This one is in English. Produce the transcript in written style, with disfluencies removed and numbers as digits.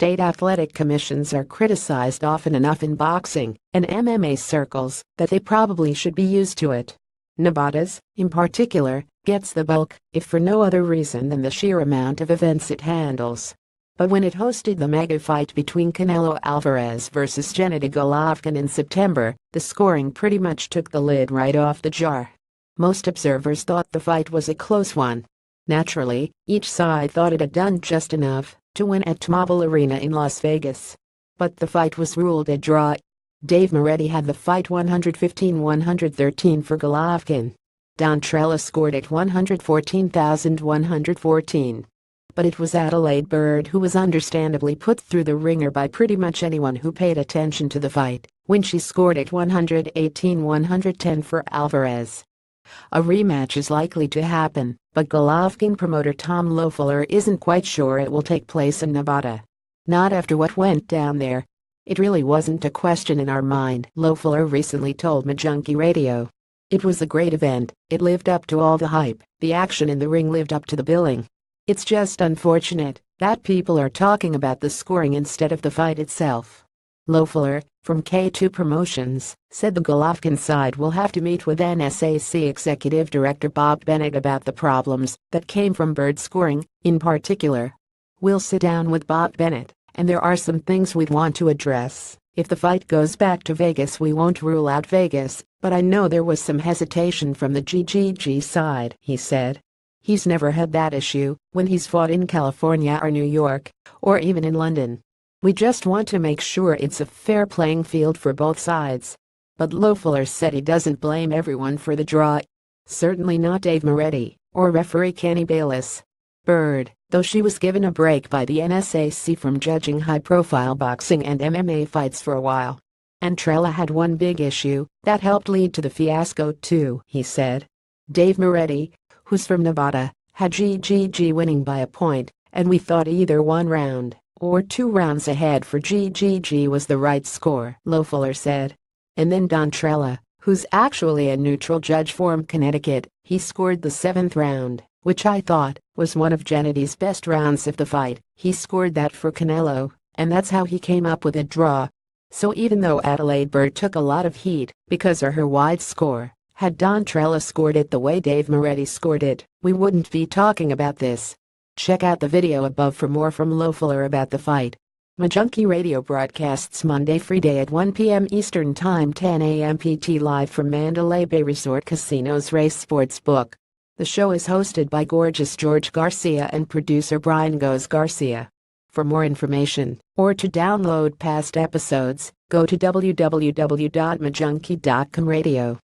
state athletic commissions are criticized often enough in boxing and MMA circles that they probably should be used to it. Nevada's, in particular, gets the bulk, if for no other reason than the sheer amount of events it handles. But when it hosted the mega fight between Canelo Alvarez versus Gennady Golovkin in September, the scoring pretty much took the lid right off the jar. Most observers thought the fight was a close one. Naturally, each side thought it had done just enough to win at T-Mobile Arena in Las Vegas. But the fight was ruled a draw. Dave Moretti had the fight 115-113 for Golovkin. Don Trella scored at 114,114. But it was Adelaide Byrd who was understandably put through the ringer by pretty much anyone who paid attention to the fight, when she scored at 118-110 for Alvarez. A rematch is likely to happen, but Golovkin promoter Tom Loeffler isn't quite sure it will take place in Nevada. Not after what went down there. It really wasn't a question in our mind, Loeffler recently told Majunkie Radio. It was a great event, it lived up to all the hype, the action in the ring lived up to the billing. It's just unfortunate that people are talking about the scoring instead of the fight itself. Loeffler, from K2 Promotions, said the Golovkin side will have to meet with NSAC Executive Director Bob Bennett about the problems that came from Byrd scoring, in particular. We'll sit down with Bob Bennett, and there are some things we'd want to address. If the fight goes back to Vegas, we won't rule out Vegas, but I know there was some hesitation from the GGG side, he said. He's never had that issue when he's fought in California or New York, or even in London. We just want to make sure it's a fair playing field for both sides. But Loeffler said he doesn't blame everyone for the draw. Certainly not Dave Moretti, or referee Kenny Bayless. Byrd, though she was given a break by the NSAC from judging high-profile boxing and MMA fights for a while. And Trella had one big issue that helped lead to the fiasco too, he said. Dave Moretti, who's from Nevada, had GGG winning by a point, and we thought either 1 round or 2 rounds ahead for GGG was the right score, Loeffler said. And then Don Trella, who's actually a neutral judge from Connecticut, he scored the 7th round, which I thought was one of Gennady's best rounds of the fight. He scored that for Canelo, and that's how he came up with a draw. So even though Adelaide Byrd took a lot of heat because of her wide score, had Don Trella scored it the way Dave Moretti scored it, we wouldn't be talking about this. Check out the video above for more from Loeffler about the fight. Majunkie Radio broadcasts Monday free day at 1 p.m. Eastern Time, 10 a.m. PT, live from Mandalay Bay Resort Casino's Race Sports Book. The show is hosted by gorgeous George Garcia and producer Brian Goes Garcia. For more information, or to download past episodes, go to www.majunkie.com radio.